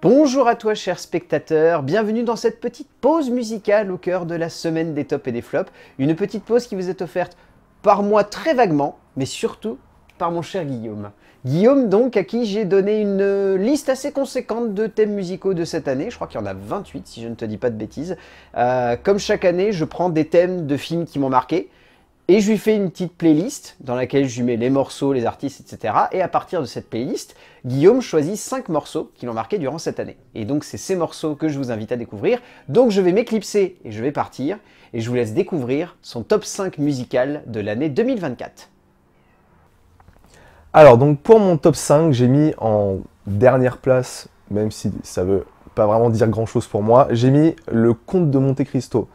Bonjour à toi chers spectateurs, bienvenue dans cette petite pause musicale au cœur de la semaine des tops et des flops. Une petite pause qui vous est offerte par moi très vaguement, mais surtout par mon cher Guillaume. Guillaume donc à qui j'ai donné une liste assez conséquente de thèmes musicaux de cette année, je crois qu'il y en a 28 si je ne te dis pas de bêtises. Comme chaque année, je prends des thèmes de films qui m'ont marqué, et je lui fais une petite playlist dans laquelle je lui mets les morceaux, les artistes, etc. Et à partir de cette playlist, Guillaume choisit 5 morceaux qui l'ont marqué durant cette année. Et donc c'est ces morceaux que je vous invite à découvrir. Donc je vais m'éclipser et je vais partir. Et je vous laisse découvrir son top 5 musical de l'année 2024. Alors donc pour mon top 5, j'ai mis en dernière place, même si ça veut pas vraiment dire grand chose pour moi, j'ai mis le Comte de Monte Cristo.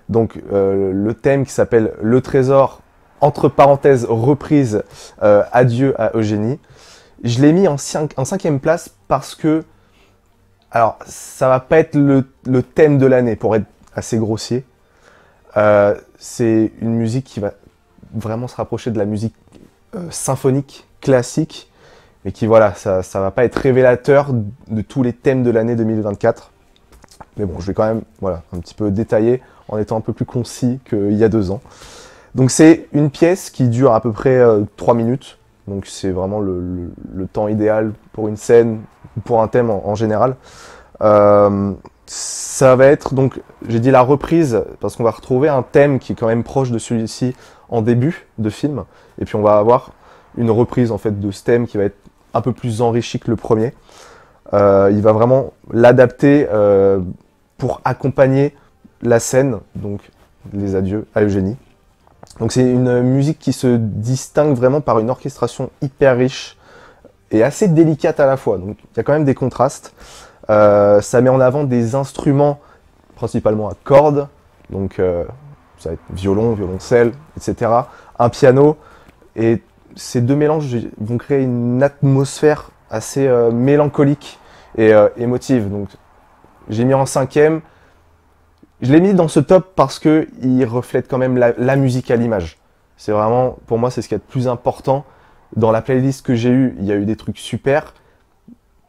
Donc le thème qui s'appelle Le Trésor, entre parenthèses, reprise Adieu à Eugénie. Je l'ai mis en 5e place parce que, alors ça va pas être le thème de l'année pour être assez grossier. C'est une musique qui va vraiment se rapprocher de la musique symphonique, classique, mais qui voilà, ça va pas être révélateur de tous les thèmes de l'année 2024. Mais bon, je vais quand même voilà, un petit peu détailler en étant un peu plus concis qu'il y a 2 ans. Donc c'est une pièce qui dure à peu près 3 minutes. Donc c'est vraiment le temps idéal pour une scène, pour un thème en général. Ça va être, donc j'ai dit la reprise, parce qu'on va retrouver un thème qui est quand même proche de celui-ci en début de film. Et puis on va avoir une reprise en fait de ce thème qui va être un peu plus enrichi que le premier. Il va vraiment l'adapter pour accompagner la scène, donc les adieux à Eugénie. Donc c'est une musique qui se distingue vraiment par une orchestration hyper riche et assez délicate à la fois. Donc il y a quand même des contrastes. Ça met en avant des instruments principalement à cordes, donc ça va être violon, violoncelle, etc. Un piano, et ces deux mélanges vont créer une atmosphère assez mélancolique et émotive. Donc j'ai mis en 5e. Je l'ai mis dans ce top parce qu'il reflète quand même la musique à l'image. C'est vraiment, pour moi, c'est ce qu'il y a de plus important. Dans la playlist que j'ai eue, il y a eu des trucs super,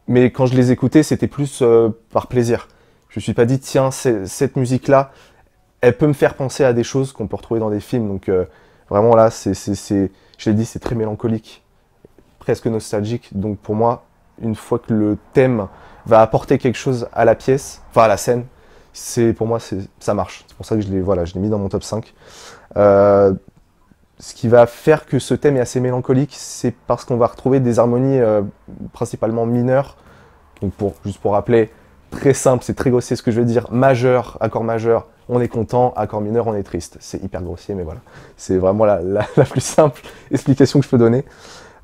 mais quand je les écoutais, c'était plus par plaisir. Je me suis pas dit, tiens, cette musique-là, elle peut me faire penser à des choses qu'on peut retrouver dans des films. Donc vraiment là, je l'ai dit, c'est très mélancolique, presque nostalgique. Donc pour moi, une fois que le thème va apporter quelque chose à la pièce, enfin à la scène, pour moi, ça marche. C'est pour ça que je l'ai mis dans mon top 5. Ce qui va faire que ce thème est assez mélancolique, c'est parce qu'on va retrouver des harmonies principalement mineures. Donc juste pour rappeler, très simple, c'est très grossier ce que je veux dire. Majeur, accord majeur, on est content. Accord mineur, on est triste. C'est hyper grossier, mais voilà. C'est vraiment la plus simple explication que je peux donner.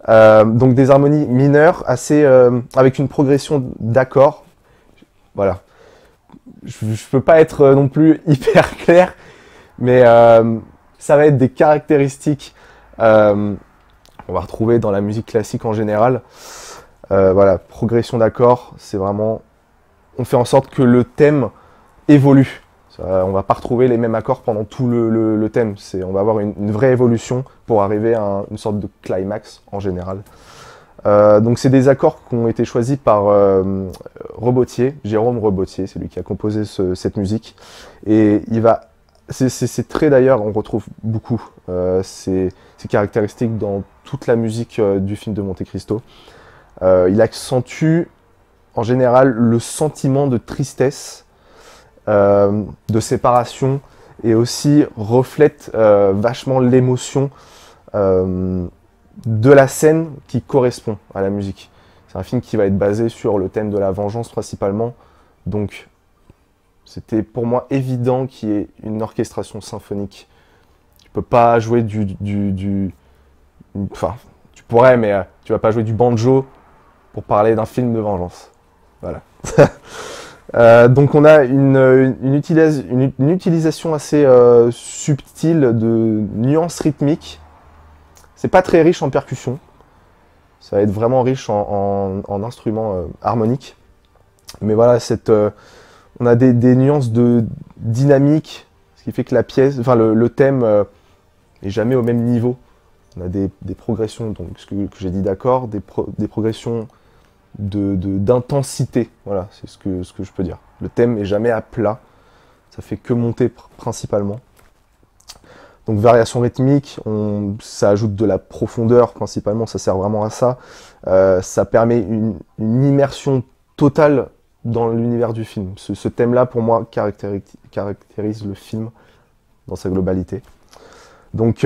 Donc des harmonies mineures, avec une progression d'accords. Voilà. Je peux pas être non plus hyper clair, mais ça va être des caractéristiques qu'on va retrouver dans la musique classique en général. Voilà, progression d'accords, c'est vraiment... On fait en sorte que le thème évolue. On va pas retrouver les mêmes accords pendant tout le thème. On va avoir une vraie évolution pour arriver à une sorte de climax en général. Donc c'est des accords qui ont été choisis par Jérôme Rebottier, c'est lui qui a composé cette musique. Et c'est très d'ailleurs, on retrouve beaucoup ces caractéristiques dans toute la musique du film de Monte Cristo. Il accentue en général le sentiment de tristesse, de séparation, et aussi reflète vachement l'émotion de la scène qui correspond à la musique. C'est un film qui va être basé sur le thème de la vengeance principalement, donc c'était pour moi évident qu'il y ait une orchestration symphonique. Tu peux pas jouer enfin, tu pourrais, mais tu vas pas jouer du banjo pour parler d'un film de vengeance. Voilà. Donc on a une utilisation assez subtile de nuances rythmiques. C'est pas très riche en percussions. Ça va être vraiment riche en instruments harmoniques. Mais voilà, on a des nuances de dynamique, ce qui fait que la pièce, enfin le thème est jamais au même niveau. On a des progressions, donc ce que j'ai dit d'accord, des progressions d'intensité. Voilà, c'est ce que je peux dire. Le thème est jamais à plat, ça fait que monter principalement. Donc variation rythmique, ça ajoute de la profondeur principalement, ça sert vraiment à ça. Ça permet une immersion totale dans l'univers du film. Ce thème-là, pour moi, caractérise le film dans sa globalité. Donc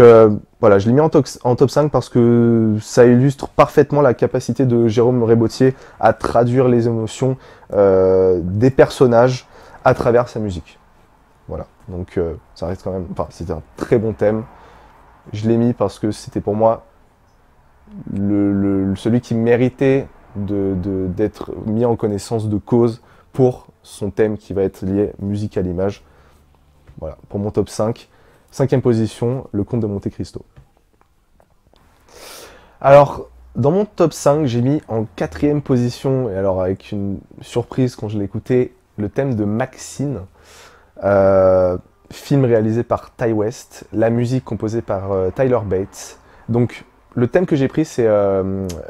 voilà, je l'ai mis en top 5 parce que ça illustre parfaitement la capacité de Jérôme Rebautier à traduire les émotions des personnages à travers sa musique. Voilà, donc ça reste quand même... Enfin, c'était un très bon thème. Je l'ai mis parce que c'était pour moi celui qui méritait d'être mis en connaissance de cause pour son thème qui va être lié musique à l'image. Voilà, pour mon top 5. 5e position, Le Comte de Monte Cristo. Alors, dans mon top 5, j'ai mis en 4e position, et alors avec une surprise quand je l'ai écouté, le thème de Maxine. Film réalisé par Ty West, la musique composée par Tyler Bates. Donc le thème que j'ai pris c'est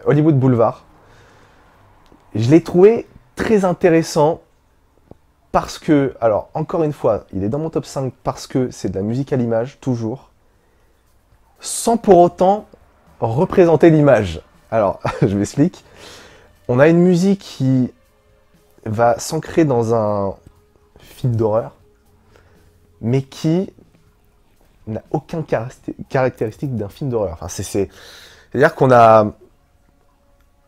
Hollywood Boulevard. Je l'ai trouvé très intéressant parce que, alors encore une fois, il est dans mon top 5 parce que c'est de la musique à l'image, toujours, sans pour autant représenter l'image. Alors, je m'explique. On a une musique qui va s'ancrer dans un film d'horreur, mais qui n'a aucun caractéristique d'un film d'horreur. Enfin, c'est-à-dire qu'on a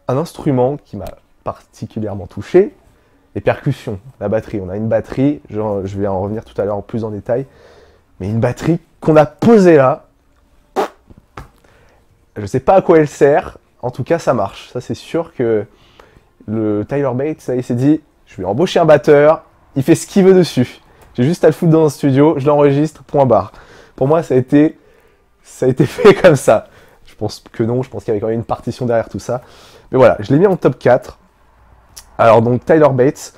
un instrument qui m'a particulièrement touché, les percussions, la batterie. On a une batterie, je vais en revenir tout à l'heure plus en détail, mais une batterie qu'on a posée là. Je ne sais pas à quoi elle sert, en tout cas ça marche. Ça c'est sûr que le Tyler Bates, ça, il s'est dit, je vais embaucher un batteur, il fait ce qu'il veut dessus. J'ai juste à le foutre dans un studio, je l'enregistre, point barre. Pour moi, ça a été fait comme ça. Je pense que non, je pense qu'il y avait quand même une partition derrière tout ça. Mais voilà, je l'ai mis en top 4. Alors donc, Tyler Bates,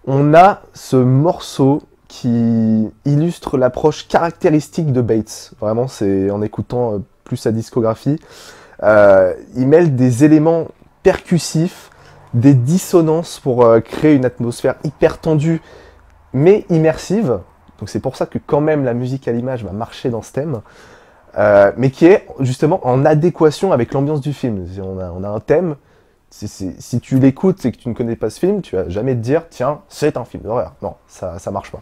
on a ce morceau qui illustre l'approche caractéristique de Bates. Vraiment, c'est en écoutant plus sa discographie. Il mêle des éléments percussifs, des dissonances pour créer une atmosphère hyper tendue, mais immersive. Donc c'est pour ça que quand même la musique à l'image va marcher dans ce thème, mais qui est justement en adéquation avec l'ambiance du film. On a un thème, si tu l'écoutes et que tu ne connais pas ce film, tu vas jamais te dire, tiens, c'est un film d'horreur. Non, ça marche pas.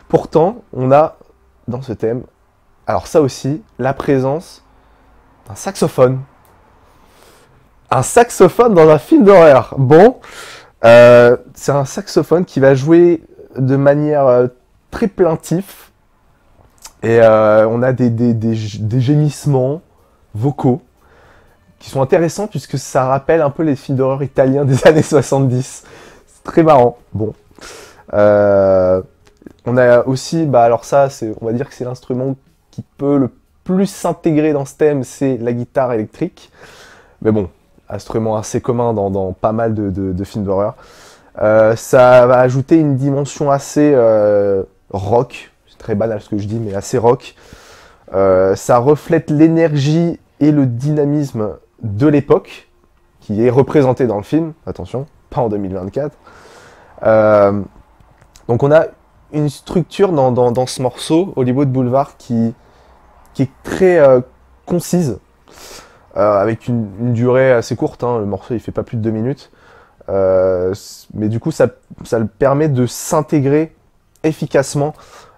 Pourtant, on a dans ce thème, alors ça aussi, la présence d'un saxophone. Un saxophone dans un film d'horreur. Bon, c'est un saxophone qui va jouer de manière très plaintive et on a des gémissements vocaux qui sont intéressants puisque ça rappelle un peu les films d'horreur italiens des années 70. C'est très marrant. Bon, on a aussi, alors ça, on va dire que c'est l'instrument qui peut le plus s'intégrer dans ce thème, c'est la guitare électrique. Mais bon, instrument assez commun dans pas mal de films d'horreur. Ça va ajouter une dimension assez rock, c'est très banal ce que je dis, mais assez rock. Ça reflète l'énergie et le dynamisme de l'époque, qui est représenté dans le film, attention, pas en 2024. Donc on a une structure dans ce morceau, Hollywood Boulevard, qui est très concise, avec une durée assez courte, hein. Le morceau il fait pas plus de 2 minutes. Mais du coup ça le permet de s'intégrer efficacement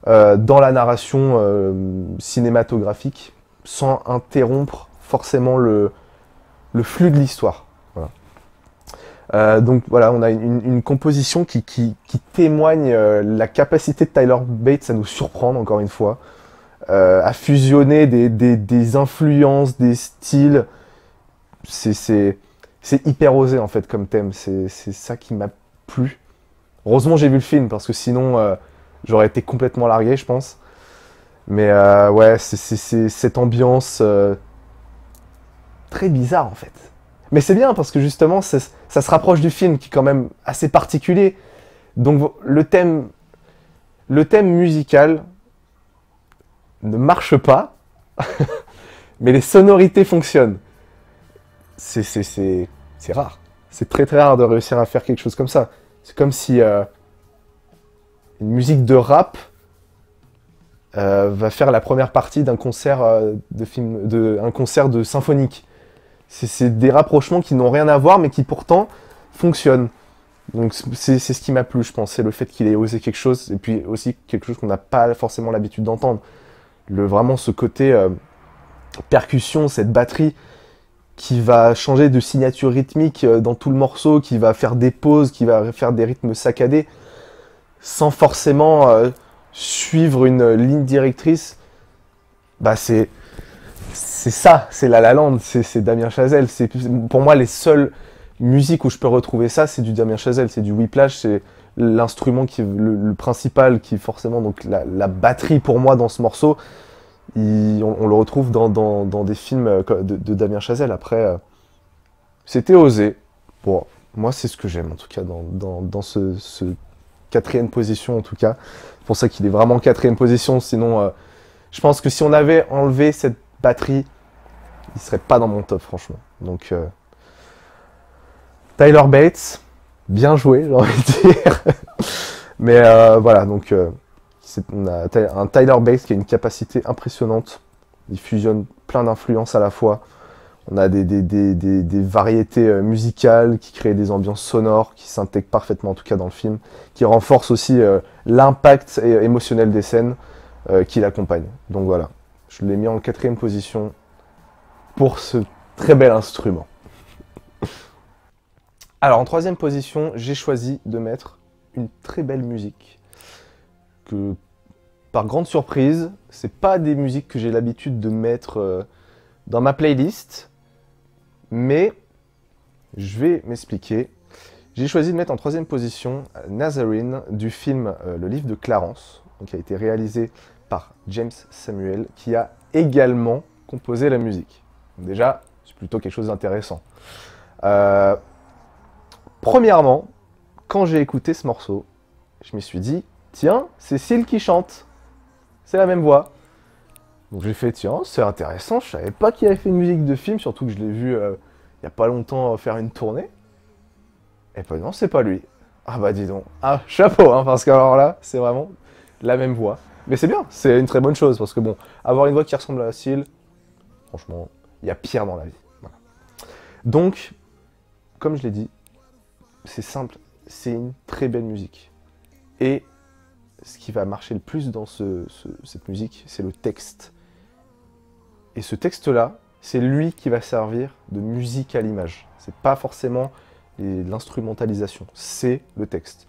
dans la narration cinématographique sans interrompre forcément le flux de l'histoire. Voilà. Donc voilà, on a une composition qui témoigne la capacité de Tyler Bates à nous surprendre encore une fois, à fusionner des influences, des styles. C'est hyper osé en fait comme thème, c'est ça qui m'a plu. Heureusement j'ai vu le film parce que sinon j'aurais été complètement largué je pense. Mais ouais, c'est cette ambiance très bizarre en fait. Mais c'est bien parce que justement ça se rapproche du film qui est quand même assez particulier. Donc le thème musical ne marche pas, mais les sonorités fonctionnent. C'est rare. C'est très très rare de réussir à faire quelque chose comme ça. C'est comme si une musique de rap va faire la première partie d'un concert un concert de symphonique. C'est des rapprochements qui n'ont rien à voir, mais qui pourtant fonctionnent. Donc c'est ce qui m'a plu, je pense. C'est le fait qu'il ait osé quelque chose, et puis aussi quelque chose qu'on n'a pas forcément l'habitude d'entendre. Vraiment ce côté percussion, cette batterie qui va changer de signature rythmique dans tout le morceau, qui va faire des pauses, qui va faire des rythmes saccadés, sans forcément suivre une ligne directrice. Bah c'est ça, c'est La La Land, c'est Damien Chazelle. Pour moi, les seules musiques où je peux retrouver ça, c'est du Damien Chazelle, c'est du Whiplash, c'est l'instrument qui est le principal, qui est forcément donc la batterie pour moi dans ce morceau. On le retrouve dans des films de Damien Chazelle. Après, c'était osé. Bon, moi, c'est ce que j'aime, en tout cas, dans ce quatrième position, en tout cas. C'est pour ça qu'il est vraiment en quatrième position. Sinon, je pense que si on avait enlevé cette batterie, il serait pas dans mon top, franchement. Donc, Tyler Bates, bien joué, j'ai envie de dire. Mais voilà, donc... on a un Tyler Bates qui a une capacité impressionnante. Il fusionne plein d'influences à la fois. On a des variétés musicales qui créent des ambiances sonores, qui s'intègrent parfaitement en tout cas dans le film, qui renforcent aussi l'impact émotionnel des scènes qui l'accompagnent. Donc voilà, je l'ai mis en quatrième position pour ce très bel instrument. Alors en troisième position, j'ai choisi de mettre une très belle musique. Que, par grande surprise, c'est pas des musiques que j'ai l'habitude de mettre dans ma playlist, mais je vais m'expliquer. J'ai choisi de mettre en troisième position Nazarene du film Le Livre de Clarence, qui a été réalisé par James Samuel, qui a également composé la musique. Donc déjà, c'est plutôt quelque chose d'intéressant. Premièrement, quand j'ai écouté ce morceau, je me suis dit, tiens, c'est Seal qui chante. C'est la même voix. Donc j'ai fait, tiens, c'est intéressant. Je savais pas qu'il avait fait une musique de film, surtout que je l'ai vu il y a pas longtemps faire une tournée. Et ben non, c'est pas lui. Ah bah dis donc. Ah, chapeau, hein, parce qu'alors là, c'est vraiment la même voix. Mais c'est bien, c'est une très bonne chose, parce que bon, avoir une voix qui ressemble à Seal, franchement, il y a pire dans la vie. Voilà. Donc, comme je l'ai dit, c'est simple, c'est une très belle musique. Et ce qui va marcher le plus dans cette musique, c'est le texte. Et ce texte-là, c'est lui qui va servir de musique à l'image. C'est pas forcément l'instrumentalisation, c'est le texte.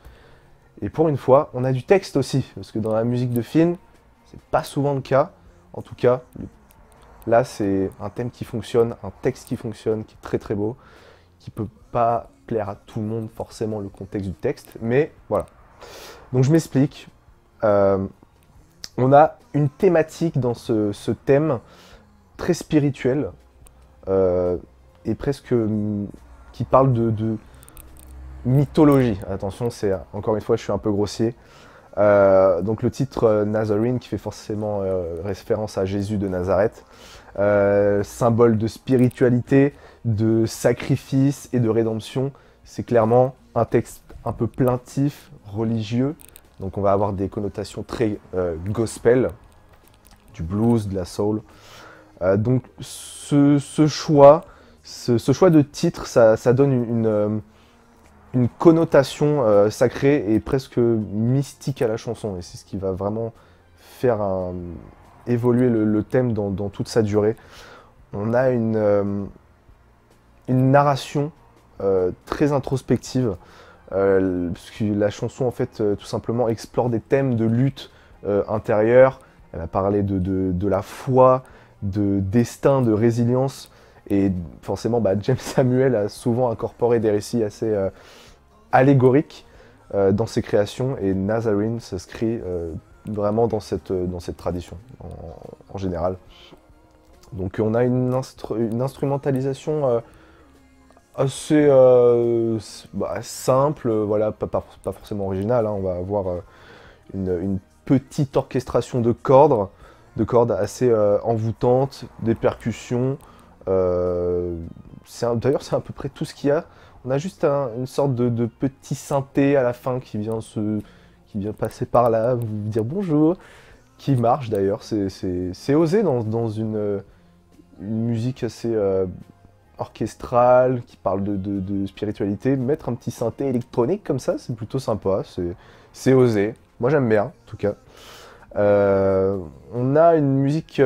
Et pour une fois, on a du texte aussi, parce que dans la musique de film, c'est pas souvent le cas. En tout cas, là, c'est un thème qui fonctionne, un texte qui fonctionne, qui est très très beau, qui peut pas plaire à tout le monde forcément le contexte du texte, mais voilà. Donc je m'explique. On a une thématique dans ce thème très spirituel et presque qui parle de mythologie. Attention, c'est encore une fois, je suis un peu grossier. Donc le titre Nazarene qui fait forcément référence à Jésus de Nazareth, symbole de spiritualité, de sacrifice et de rédemption. C'est clairement un texte un peu plaintif, religieux. Donc on va avoir des connotations très gospel, du blues, de la soul. Donc ce choix de titre, ça donne une connotation sacrée et presque mystique à la chanson. Et c'est ce qui va vraiment faire évoluer le thème dans toute sa durée. On a une narration très introspective. Parce que la chanson en fait tout simplement explore des thèmes de lutte intérieure. Elle a parlé de la foi, de destin, de résilience, et forcément James Samuel a souvent incorporé des récits assez allégoriques dans ses créations, et Nazarene s'inscrit vraiment dans cette tradition en général. Donc on a une instrumentalisation assez simple, voilà, pas forcément original, hein. On va avoir une petite orchestration de cordes assez envoûtantes, des percussions. D'ailleurs, c'est à peu près tout ce qu'il y a. On a juste une sorte de petit synthé à la fin qui vient passer par là, vous dire bonjour, qui marche d'ailleurs. C'est osé dans une musique assez orchestrale, qui parle de spiritualité. Mettre un petit synthé électronique comme ça, c'est plutôt sympa, c'est osé. Moi j'aime bien, en tout cas. On a une musique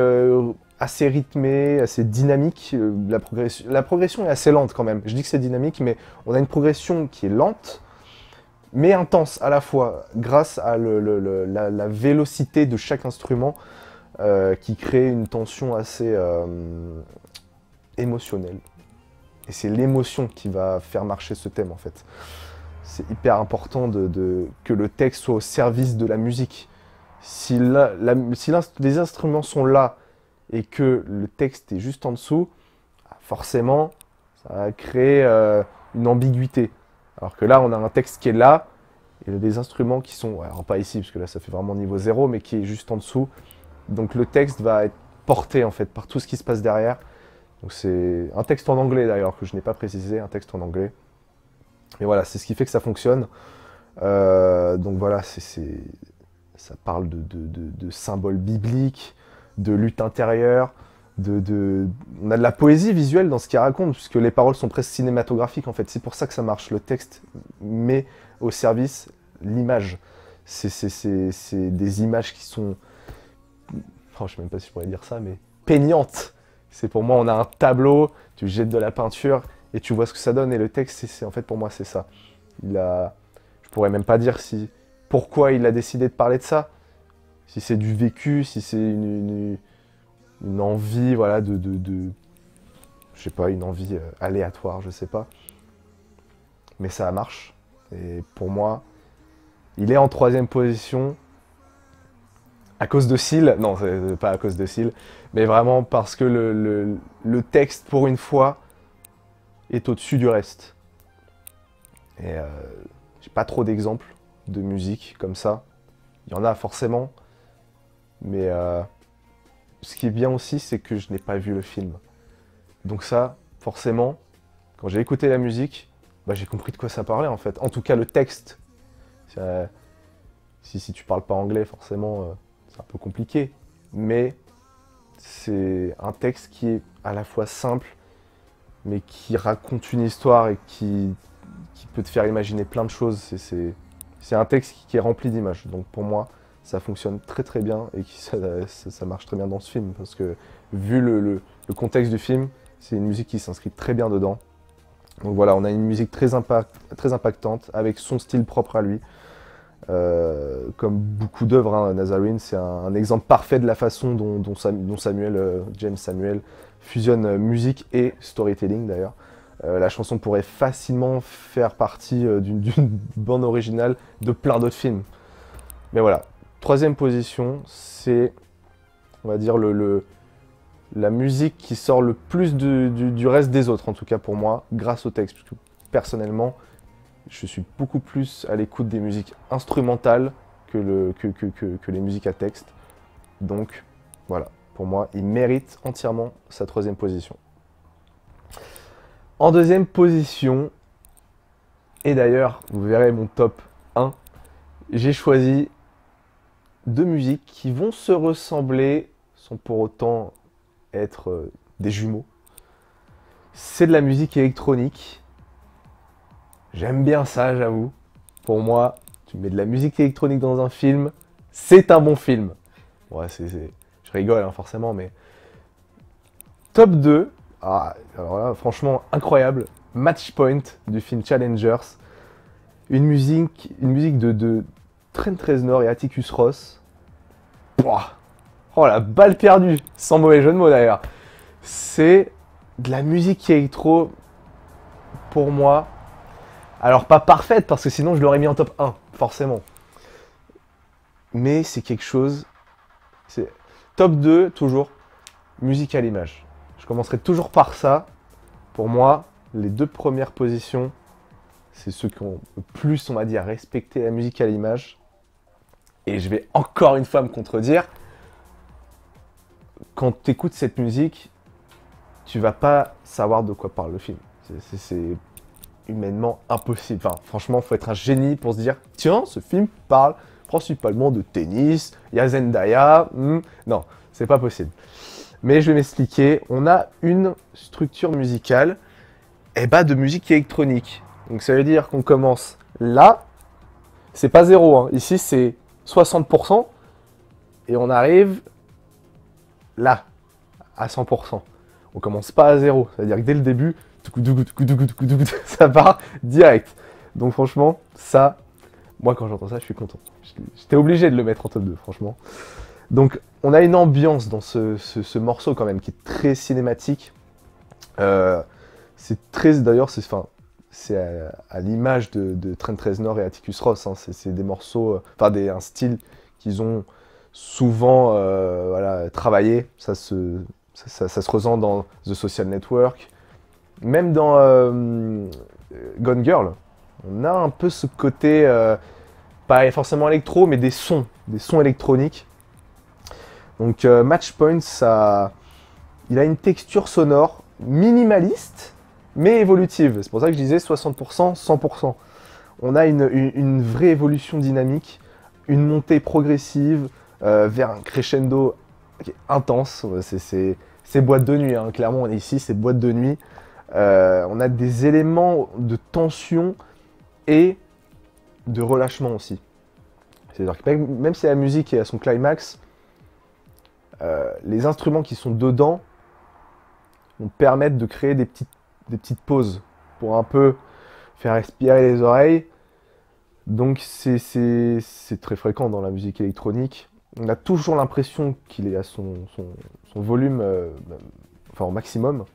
assez rythmée, assez dynamique. La progression est assez lente quand même. Je dis que c'est dynamique, mais on a une progression qui est lente, mais intense à la fois, grâce à la vélocité de chaque instrument qui crée une tension assez émotionnelle. Et c'est l'émotion qui va faire marcher ce thème en fait. C'est hyper important que le texte soit au service de la musique. Si les instruments sont là et que le texte est juste en dessous, forcément, ça va créer une ambiguïté. Alors que là, on a un texte qui est là, et des instruments qui sont, alors pas ici, parce que là, ça fait vraiment niveau 0, mais qui est juste en dessous. Donc le texte va être porté, en fait, par tout ce qui se passe derrière. Donc c'est un texte en anglais, d'ailleurs, que je n'ai pas précisé, un texte en anglais. Et voilà, c'est ce qui fait que ça fonctionne. Donc voilà, ça parle de symboles bibliques, de lutte intérieure, on a de la poésie visuelle dans ce qu'il raconte, puisque les paroles sont presque cinématographiques en fait. C'est pour ça que ça marche. Le texte met au service l'image. C'est des images qui sont... Oh, je sais même pas si je pourrais dire ça, mais peignantes. C'est pour moi, on a un tableau, tu jettes de la peinture et tu vois ce que ça donne. Et le texte, en fait, pour moi, c'est ça. Je pourrais même pas dire pourquoi il a décidé de parler de ça. Si c'est du vécu, si c'est une envie, voilà, je sais pas, une envie aléatoire, je sais pas. Mais ça marche. Et pour moi, il est en 3e position à cause de Seal. Non, c'est pas à cause de Seal, mais vraiment parce que le texte, pour une fois, est au-dessus du reste. Et j'ai pas trop d'exemples de musique comme ça. Il y en a forcément, mais ce qui est bien aussi, c'est que je n'ai pas vu le film. Donc ça, forcément, quand j'ai écouté la musique, bah, j'ai compris de quoi ça parlait en fait. En tout cas, le texte. Si tu parles pas anglais, forcément, c'est un peu compliqué. Mais c'est un texte qui est à la fois simple, mais qui raconte une histoire et qui peut te faire imaginer plein de choses. C'est un texte qui est rempli d'images. Donc pour moi, ça fonctionne très très bien et ça marche très bien dans ce film. Parce que vu le contexte du film, c'est une musique qui s'inscrit très bien dedans. Donc voilà, on a une musique très impactante, avec son style propre à lui. Comme beaucoup d'œuvres, hein, Nazarene, c'est un exemple parfait de la façon dont James Samuel fusionne musique et storytelling d'ailleurs. La chanson pourrait facilement faire partie d'une bande originale de plein d'autres films. Mais voilà, 3e position, c'est, on va dire, la musique qui sort le plus du reste des autres, en tout cas pour moi, grâce au texte. Parce que personnellement, je suis beaucoup plus à l'écoute des musiques instrumentales que les musiques à texte. Donc voilà, pour moi, il mérite entièrement sa 3e position. En 2e position, et d'ailleurs, vous verrez mon top 1, j'ai choisi 2 musiques qui vont se ressembler sans pour autant être des jumeaux. C'est de la musique électronique. J'aime bien ça, j'avoue. Pour moi, tu mets de la musique électronique dans un film, c'est un bon film. Ouais, je rigole hein, forcément, mais... Top 2, alors là, franchement, incroyable. Match Point du film Challengers. Une musique de Trent Reznor et Atticus Ross. Oh la balle perdue, sans mauvais jeu de mots d'ailleurs. C'est de la musique électro, pour moi. Alors pas parfaite, parce que sinon je l'aurais mis en top 1, forcément. Mais c'est quelque chose... Top 2, toujours, musique à l'image. Je commencerai toujours par ça. Pour moi, les 2 premières positions, c'est ceux qui ont le plus, on va dire, respecté la musique à l'image. Et je vais encore une fois me contredire. Quand tu écoutes cette musique, tu vas pas savoir de quoi parle le film. humainement impossible. Enfin, franchement, faut être un génie pour se dire, tiens, ce film parle principalement de tennis, il y a Zendaya, non, c'est pas possible. Mais je vais m'expliquer, on a une structure musicale, de musique électronique. Donc ça veut dire qu'on commence là, c'est pas zéro, hein. Ici c'est 60%, et on arrive là, à 100%. On commence pas à zéro, c'est-à-dire que dès le début, ça part direct. Donc franchement, ça, moi quand j'entends ça, je suis content. J'étais obligé de le mettre en top 2, franchement. Donc on a une ambiance dans ce morceau quand même, qui est très cinématique. C'est très, d'ailleurs, c'est à l'image de Trent Reznor et Atticus Ross, hein. C'est des morceaux, un style qu'ils ont souvent travaillé. Ça se ressent dans The Social Network, même dans Gone Girl. On a un peu ce côté, pas forcément électro, mais des sons électroniques. Donc Matchpoint, il a une texture sonore minimaliste, mais évolutive. C'est pour ça que je disais 60%, 100%. On a une vraie évolution dynamique, une montée progressive vers un crescendo intense. C'est boîte de nuit, hein. Clairement on est ici, c'est boîte de nuit. On a des éléments de tension et de relâchement aussi. C'est-à-dire que même si la musique est à son climax, les instruments qui sont dedans vont permettre de créer des petites pauses pour un peu faire respirer les oreilles. Donc c'est très fréquent dans la musique électronique. On a toujours l'impression qu'il est à son volume au maximum.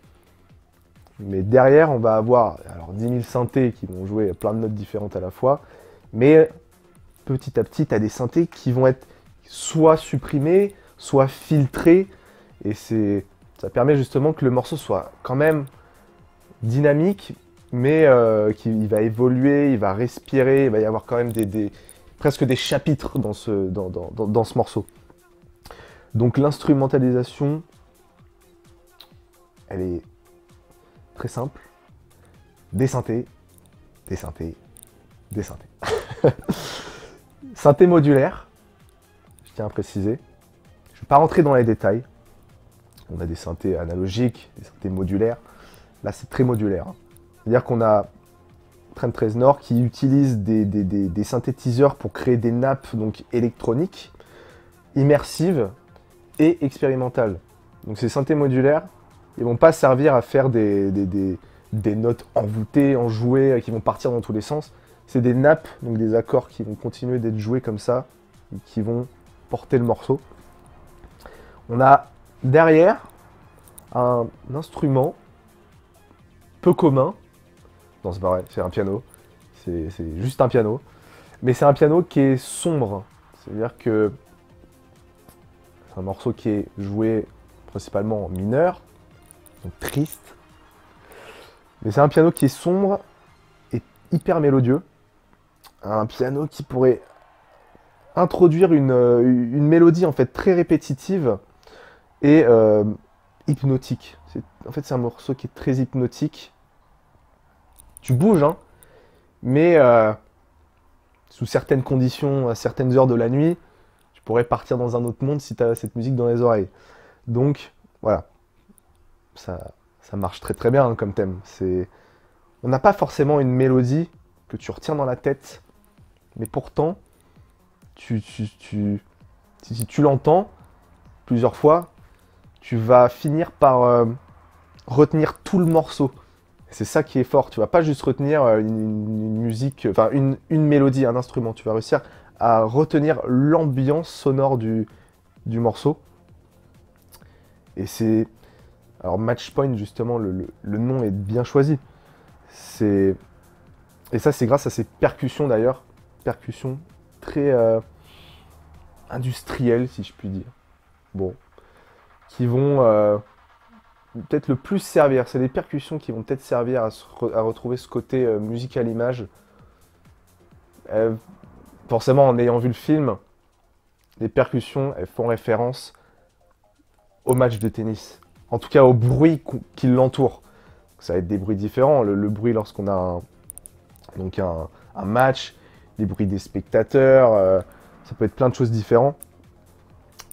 Mais derrière, on va avoir 10 000 synthés qui vont jouer plein de notes différentes à la fois. Mais petit à petit, tu as des synthés qui vont être soit supprimés, soit filtrés. Et ça permet justement que le morceau soit quand même dynamique, mais qu'il va évoluer, il va respirer, il va y avoir quand même presque des chapitres dans ce morceau. Donc l'instrumentalisation, elle est très simple. Des synthés, des synthés, des synthés. Synthé modulaire, je tiens à préciser. Je ne vais pas rentrer dans les détails. On a des synthés analogiques, des synthés modulaires. Là, c'est très modulaire. C'est-à-dire qu'on a Trent Reznor qui utilise des synthétiseurs pour créer des nappes donc, électroniques, immersives et expérimentales. Donc ces synthés modulaires, ils ne vont pas servir à faire des notes envoûtées, enjouées, qui vont partir dans tous les sens. C'est des nappes, donc des accords qui vont continuer d'être joués comme ça, et qui vont porter le morceau. On a derrière un instrument peu commun. Non, c'est pas vrai, c'est un piano. C'est juste un piano. Mais c'est un piano qui est sombre. C'est-à-dire que c'est un morceau qui est joué principalement en mineur, donc triste. Mais c'est un piano qui est sombre et hyper mélodieux. Un piano qui pourrait introduire une mélodie en fait très répétitive et hypnotique. En fait, c'est un morceau qui est très hypnotique. Tu bouges, hein, mais sous certaines conditions, à certaines heures de la nuit, tu pourrais partir dans un autre monde si tu as cette musique dans les oreilles. Donc, voilà. Ça marche très très bien hein, comme thème. On n'a pas forcément une mélodie que tu retiens dans la tête, mais pourtant, si tu l'entends plusieurs fois, tu vas finir par retenir tout le morceau. C'est ça qui est fort. Tu vas pas juste retenir une musique, enfin une mélodie, un instrument. Tu vas réussir à retenir l'ambiance sonore du morceau. Et c'est... Alors Matchpoint, justement, le nom est bien choisi. Et ça, c'est grâce à ces percussions d'ailleurs. Percussions très industrielles, si je puis dire. Bon. Qui vont peut-être le plus servir. C'est les percussions qui vont peut-être servir à retrouver ce côté musique à l'image. Forcément, en ayant vu le film, les percussions, elles font référence au match de tennis. En tout cas, au bruit qui l'entoure. Ça va être des bruits différents. Le bruit lorsqu'on a Donc un match, les bruits des spectateurs, ça peut être plein de choses différentes.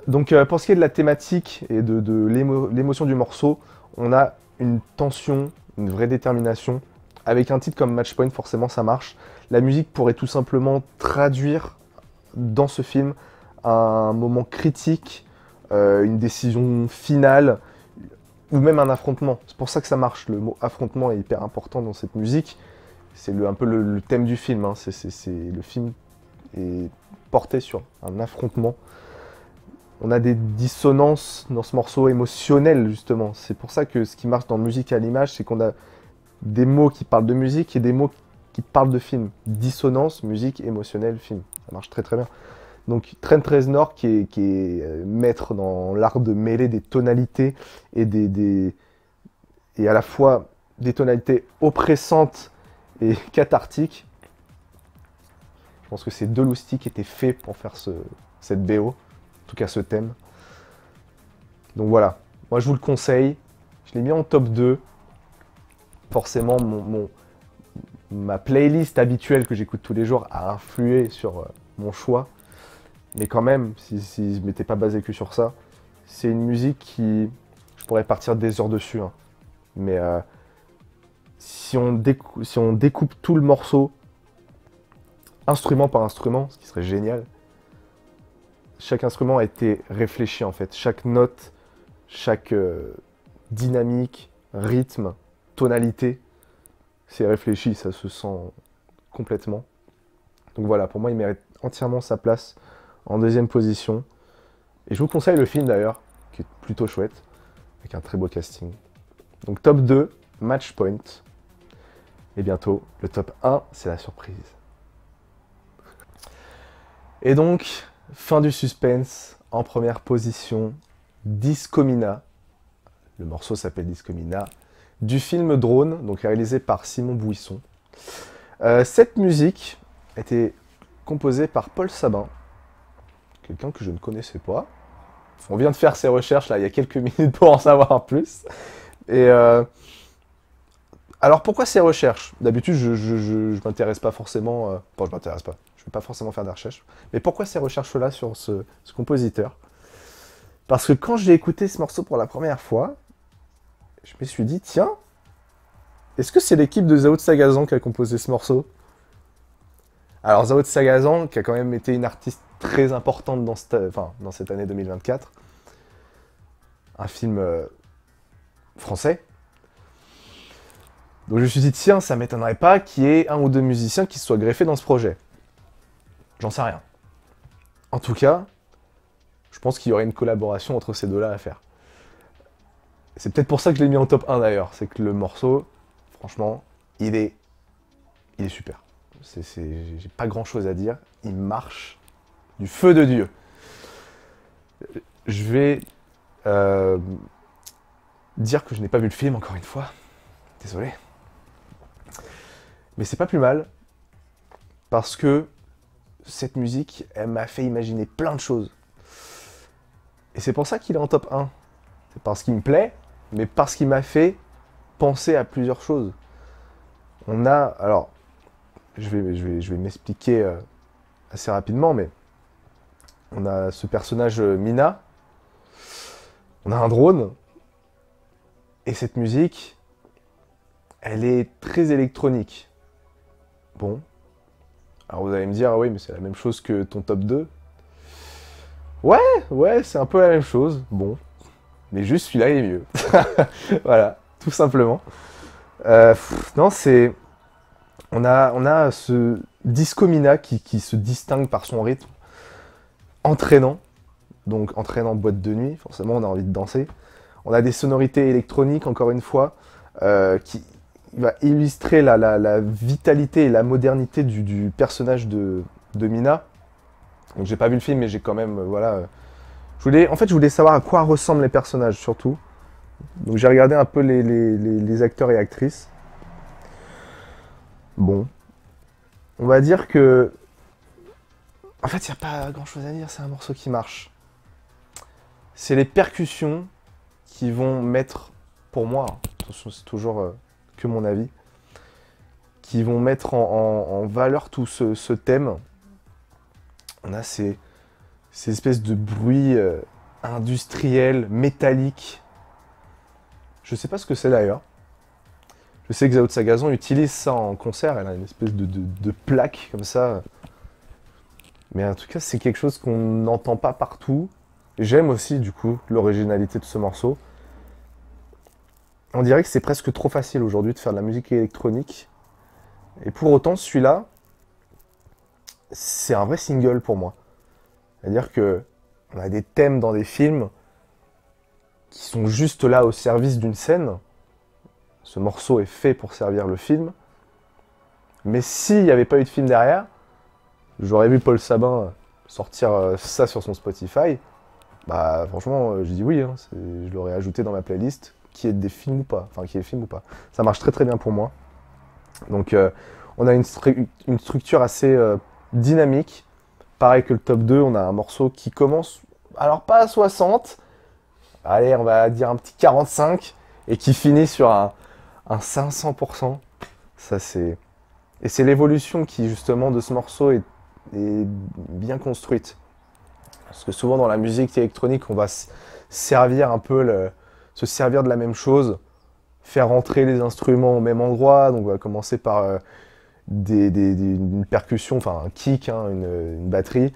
Donc pour ce qui est de la thématique et de l'émotion du morceau, on a une tension, une vraie détermination. Avec un titre comme Match Point, forcément ça marche. La musique pourrait tout simplement traduire dans ce film un moment critique, une décision finale, ou même un affrontement. C'est pour ça que ça marche. Le mot affrontement est hyper important dans cette musique. C'est un peu le thème du film. Hein. Le film est porté sur un affrontement. On a des dissonances dans ce morceau émotionnel, justement. C'est pour ça que ce qui marche dans musique à l'image, c'est qu'on a des mots qui parlent de musique et des mots qui parlent de film. Dissonance, musique, émotionnel, film. Ça marche très très bien. Donc Trent Reznor qui est maître dans l'art de mêler des tonalités et et à la fois des tonalités oppressantes et cathartiques. Je pense que ces deux loustiques étaient faits pour faire cette BO, en tout cas ce thème. Donc voilà, moi je vous le conseille. Je l'ai mis en top 2. Forcément, ma playlist habituelle que j'écoute tous les jours a influé sur mon choix. Mais quand même, si je ne m'étais pas basé que sur ça, c'est une musique qui... Je pourrais partir des heures dessus. Hein. Mais si on découpe tout le morceau, instrument par instrument, ce qui serait génial, chaque instrument a été réfléchi en fait. Chaque note, chaque dynamique, rythme, tonalité, c'est réfléchi, ça se sent complètement. Donc voilà, pour moi, il mérite entièrement sa place en deuxième position. Et je vous conseille le film d'ailleurs, qui est plutôt chouette, avec un très beau casting. Donc top 2, Match Point. Et bientôt, le top 1, c'est la surprise. Et donc, fin du suspense, en première position, Discomina. Le morceau s'appelle Discomina. Du film Drone, donc réalisé par Simon Bouisson. Cette musique a été composée par Paul Sabin, quelqu'un que je ne connaissais pas. On vient de faire ses recherches là il y a quelques minutes pour en savoir plus. Et alors pourquoi ces recherches? D'habitude je m'intéresse pas forcément. Enfin je m'intéresse pas. Je vais pas forcément faire des recherches. Mais pourquoi ces recherches là sur ce compositeur? Parce que quand j'ai écouté ce morceau pour la première fois, je me suis dit tiens, est-ce que c'est l'équipe de Zao de Sagazan qui a composé ce morceau? Alors Zao de Sagazan, qui a quand même été une artiste très importante dans cette année 2024. Un film français. Donc je me suis dit, tiens, ça m'étonnerait pas qu'il y ait un ou deux musiciens qui se soient greffés dans ce projet. J'en sais rien. En tout cas, je pense qu'il y aurait une collaboration entre ces deux-là à faire. C'est peut-être pour ça que je l'ai mis en top 1 d'ailleurs. C'est que le morceau, franchement, il est super. J'ai pas grand-chose à dire. Il marche du feu de Dieu. Je vais dire que je n'ai pas vu le film, encore une fois. Désolé. Mais c'est pas plus mal, parce que cette musique, elle m'a fait imaginer plein de choses. Et c'est pour ça qu'il est en top 1. C'est parce qu'il me plaît, mais parce qu'il m'a fait penser à plusieurs choses. On a... Alors, je vais m'expliquer assez rapidement, mais on a ce personnage Mina, on a un drone, et cette musique, elle est très électronique. Bon. Alors vous allez me dire, ah oui, mais c'est la même chose que ton top 2. Ouais, c'est un peu la même chose. Bon. Mais juste celui-là, il est mieux. Voilà, tout simplement. Non, c'est... On a ce Discomina qui se distingue par son rythme entraînant. Donc entraînant boîte de nuit, forcément on a envie de danser. On a des sonorités électroniques, encore une fois, qui va illustrer la vitalité et la modernité du personnage de Mina. Donc j'ai pas vu le film, mais j'ai quand même, voilà... je voulais savoir à quoi ressemblent les personnages, surtout. Donc j'ai regardé un peu les acteurs et actrices. Bon. On va dire que... En fait, il n'y a pas grand-chose à dire, c'est un morceau qui marche. C'est les percussions qui vont mettre, pour moi, attention, c'est toujours que mon avis, qui vont mettre en valeur tout ce thème. On a ces espèces de bruits industriels, métalliques. Je sais pas ce que c'est d'ailleurs. Je sais que Zao de Sagazon utilise ça en concert, elle a une espèce de plaque comme ça. Mais en tout cas, c'est quelque chose qu'on n'entend pas partout. J'aime aussi, du coup, l'originalité de ce morceau. On dirait que c'est presque trop facile aujourd'hui de faire de la musique électronique. Et pour autant, celui-là, c'est un vrai single pour moi. C'est-à-dire que on a des thèmes dans des films qui sont juste là au service d'une scène. Ce morceau est fait pour servir le film. Mais s'il n'y avait pas eu de film derrière, j'aurais vu Paul Sabin sortir ça sur son Spotify. Bah franchement, je dis oui, hein, je l'aurais ajouté dans ma playlist, qui est des films ou pas. Enfin, qui est film ou pas. Ça marche très très bien pour moi. Donc on a une structure assez dynamique. Pareil que le top 2, on a un morceau qui commence, alors pas à 60, allez, on va dire un petit 45, et qui finit sur un 500%. Ça, c'est... Et c'est l'évolution qui, justement, de ce morceau est bien construite. Parce que souvent, dans la musique électronique, on va se servir de la même chose, faire rentrer les instruments au même endroit. Donc, on va commencer par une percussion, enfin un kick, hein, une batterie.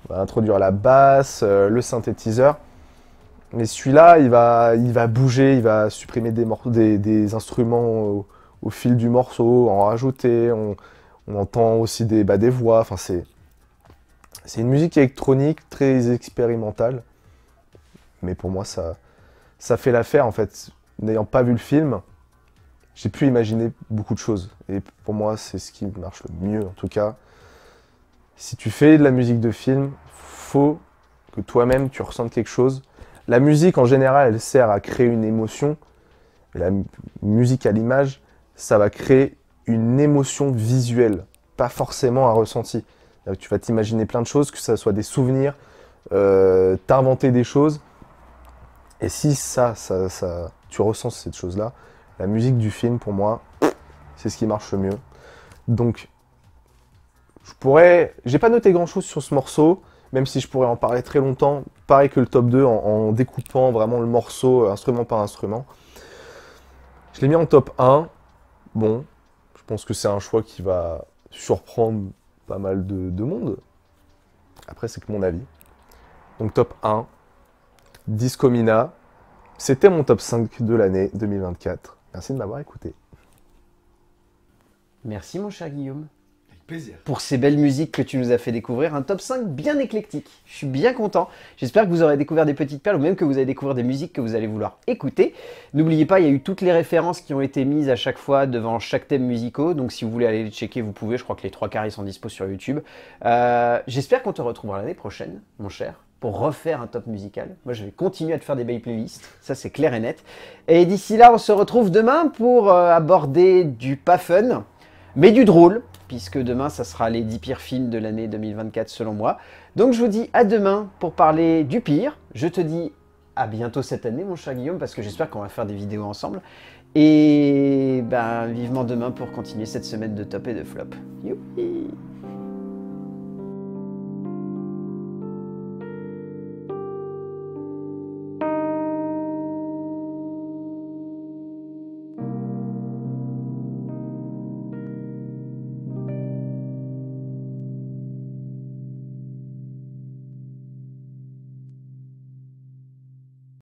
On va introduire la basse, le synthétiseur. Mais celui-là, il va bouger, il va supprimer des instruments au fil du morceau, en rajouter. On entend aussi des voix. Enfin, c'est une musique électronique très expérimentale. Mais pour moi, ça fait l'affaire, en fait. N'ayant pas vu le film, j'ai pu imaginer beaucoup de choses. Et pour moi, c'est ce qui marche le mieux, en tout cas. Si tu fais de la musique de film, faut que toi-même, tu ressentes quelque chose. La musique, en général, elle sert à créer une émotion. Et la musique à l'image, ça va créer une émotion visuelle, pas forcément un ressenti. Tu vas t'imaginer plein de choses, que ça soit des souvenirs, t'inventer des choses. Et si tu ressens cette chose-là, la musique du film, pour moi, c'est ce qui marche le mieux. Donc, j'ai pas noté grand-chose sur ce morceau, même si je pourrais en parler très longtemps. Pareil que le top 2, en découpant vraiment le morceau instrument par instrument. Je l'ai mis en top 1. Bon, je pense que c'est un choix qui va surprendre pas mal de monde. Après, c'est que mon avis. Donc top 1, Disco Mina. C'était mon top 5 de l'année 2024. Merci de m'avoir écouté. Merci mon cher Guillaume. Avec plaisir. Pour ces belles musiques que tu nous as fait découvrir, un top 5 bien éclectique. Je suis bien content. J'espère que vous aurez découvert des petites perles ou même que vous allez découvrir des musiques que vous allez vouloir écouter. N'oubliez pas, il y a eu toutes les références qui ont été mises à chaque fois devant chaque thème musicaux. Donc si vous voulez aller les checker, vous pouvez. Je crois que les 3/4 ils sont dispo sur YouTube. J'espère qu'on te retrouvera l'année prochaine, mon cher, pour refaire un top musical. Moi, je vais continuer à te faire des belles playlists, ça c'est clair et net. Et d'ici là, on se retrouve demain pour aborder du pas fun, mais du drôle, puisque demain, ça sera les 10 pires films de l'année 2024 selon moi. Donc je vous dis à demain pour parler du pire. Je te dis à bientôt cette année, mon cher Guillaume, parce que j'espère qu'on va faire des vidéos ensemble. Et ben, vivement demain pour continuer cette semaine de top et de flop. Youpi!